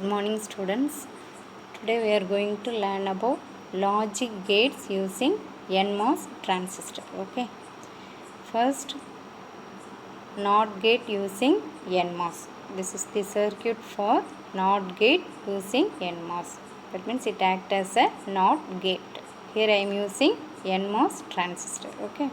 Good morning, students. Today we are going to learn about logic gates using NMOS transistor. Okay. First, NOT gate using NMOS. This is the circuit for NOT gate using NMOS. That means it acts as a NOT gate. Here I am using NMOS transistor. Okay.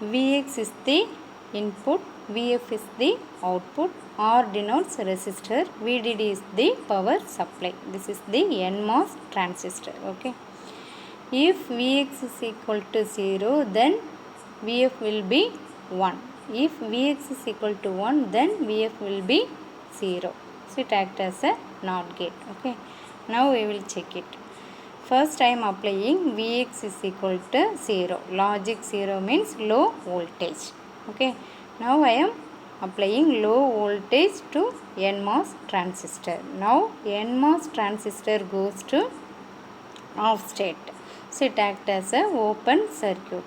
Vx is the input, Vf is the output, R denotes resistor, VDD is the power supply. This is the NMOS transistor. Okay. If Vx is equal to 0, then Vf will be 1. If Vx is equal to 1, then Vf will be 0. So it acts as a NOT gate. Okay. Now we will check it. First I am applying Vx is equal to 0. Logic 0 means low voltage. Okay. Now I am applying low voltage to NMOS transistor. Now NMOS transistor goes to off state. So it acts as a open circuit.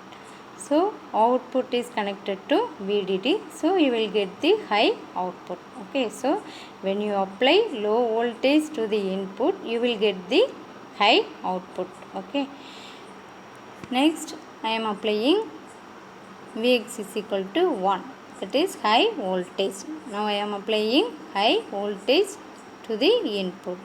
So output is connected to VDD. So you will get the high output. Okay. So when you apply low voltage to the input, you will get the high output. Okay. Next I am applying Vx is equal to 1. That is high voltage. Now I am applying high voltage to the input.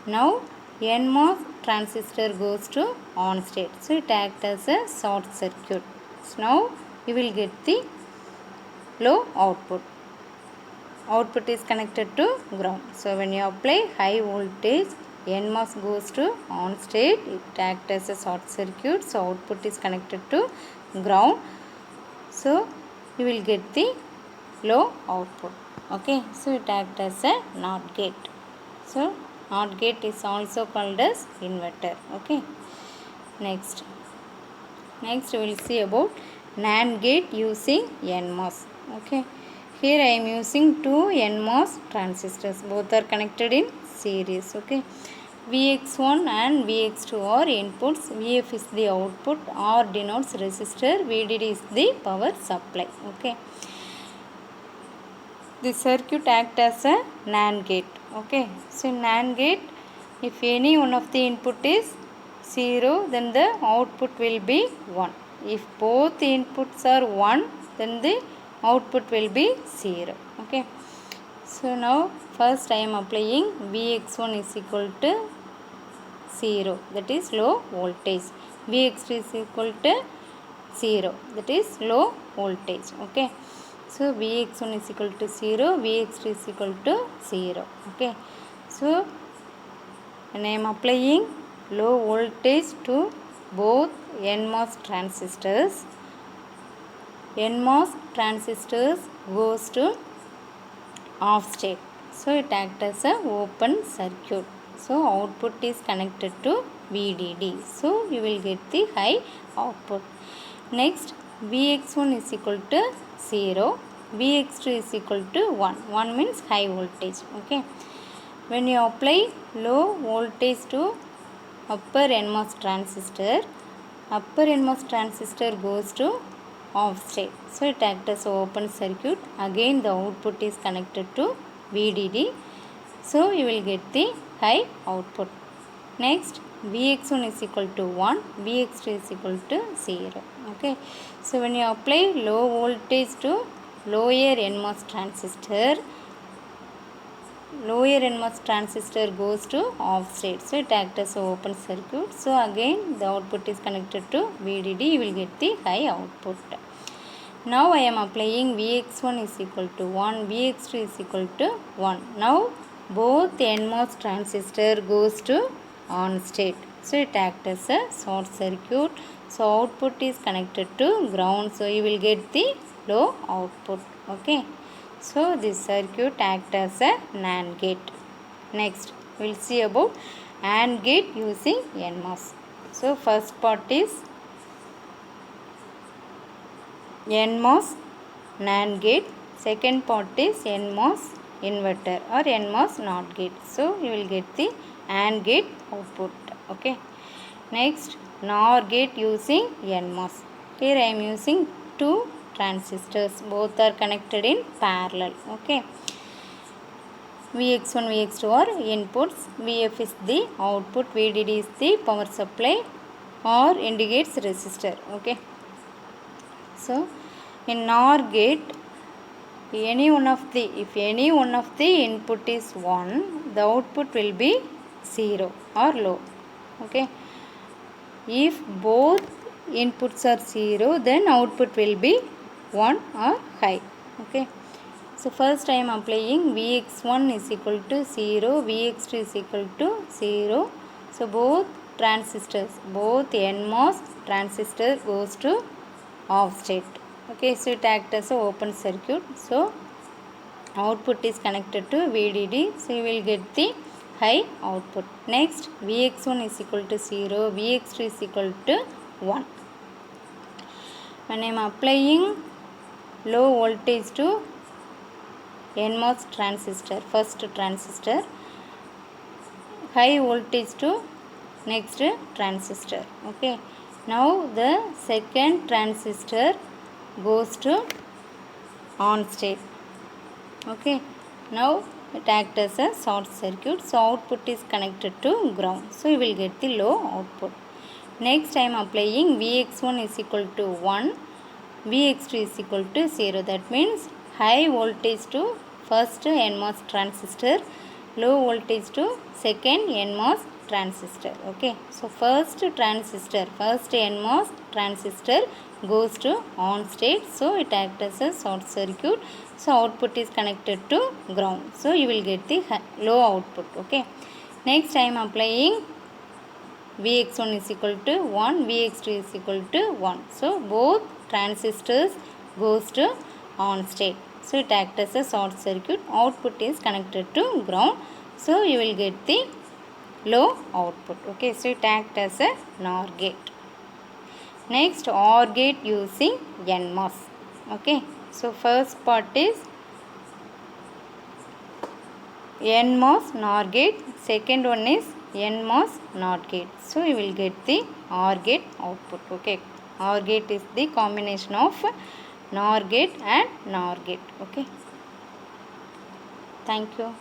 Now NMOS transistor goes to on state. So it acts as a short circuit. So now you will get the low output. Output is connected to ground. So when you apply high voltage, NMOS goes to on state. It acts as a short circuit. So output is connected to ground. So you will get the low output. Okay. So it acts as a NOT gate. So NOT gate is also called as inverter. Okay. Next we will see about NAND gate using NMOS. Okay. Here I am using two NMOS transistors. Both are connected in series. Okay. Vx1 and Vx2 are inputs. Vf is the output. R denotes resistor. VDD is the power supply. Okay. The circuit acts as a NAND gate. Okay. So NAND gate, if any one of the input is 0, then the output will be 1. If both inputs are 1, then the output will be 0. Okay. So now first I am applying Vx1 is equal to 0, that is low voltage. Vx2 is equal to 0, that is low voltage. Okay. So Vx1 is equal to 0, Vx2 is equal to 0. Okay. So when I am applying low voltage to both NMOS transistors goes to off state. So it acts as a open circuit. So output is connected to VDD. So you will get the high output. Next Vx1 is equal to 0. Vx2 is equal to 1. 1 means high voltage. Okay. When you apply low voltage to upper NMOS transistor goes to off state. So it acts as an open circuit. Again the output is connected to VDD. So you will get the high output. Next Vx1 is equal to 1, Vx2 is equal to 0. Okay. So when you apply low voltage to lower NMOS transistor goes to off state. So it acts as an open circuit. So again the output is connected to VDD. You will get the high output. Now I am applying Vx1 is equal to 1, Vx2 is equal to 1. Now both NMOS transistor goes to on state. So it acts as a short circuit. So output is connected to ground. So you will get the low output. Okay. So this circuit acts as a NAND gate. Next we will see about AND gate using NMOS. So first part is NMOS NAND gate. Second part is NMOS inverter or NMOS NOT gate. So you will get the AND gate output. Okay. Next NOR gate using NMOS. Here I am using two transistors. Both are connected in parallel. Okay. Vx1, Vx2 are inputs, Vf is the output, VDD is the power supply or indicates resistor. Okay. So in NOR gate, if any one of the input is 1, the output will be 0 or low. Okay. If both inputs are 0, then output will be 1 or high. Okay. So first I am applying Vx1 is equal to 0, Vx2 is equal to 0. So both NMOS transistor goes to off state. Okay, so it acts as an open circuit. So output is connected to VDD. So you will get the high output. Next, Vx1 is equal to 0, Vx2 is equal to 1. When I am applying low voltage to NMOS transistor, first transistor, high voltage to next transistor. Okay, now the second transistor goes to on state. Okay, now it acts as a short circuit, so output is connected to ground, so you will get the low output. Next I am applying Vx1 is equal to 1, Vx2 is equal to 0. That means high voltage to first NMOS transistor, low voltage to second NMOS transistor. Okay, so first NMOS transistor goes to on state, so it acts as a short circuit, so output is connected to ground, so you will get the low output. Okay, next I am applying Vx1 is equal to 1, Vx2 is equal to 1. So both transistors goes to on state. So it acts as a short circuit. Output is connected to ground. So you will get the low output. Okay, so it acts as a NOR gate. Next, OR gate using NMOS. Okay, so first part is NMOS NOR gate. Second one is NMOS NOT gate. So you will get the OR gate output. Okay, OR gate is the combination of NOR gate and NOR gate. Okay, thank you.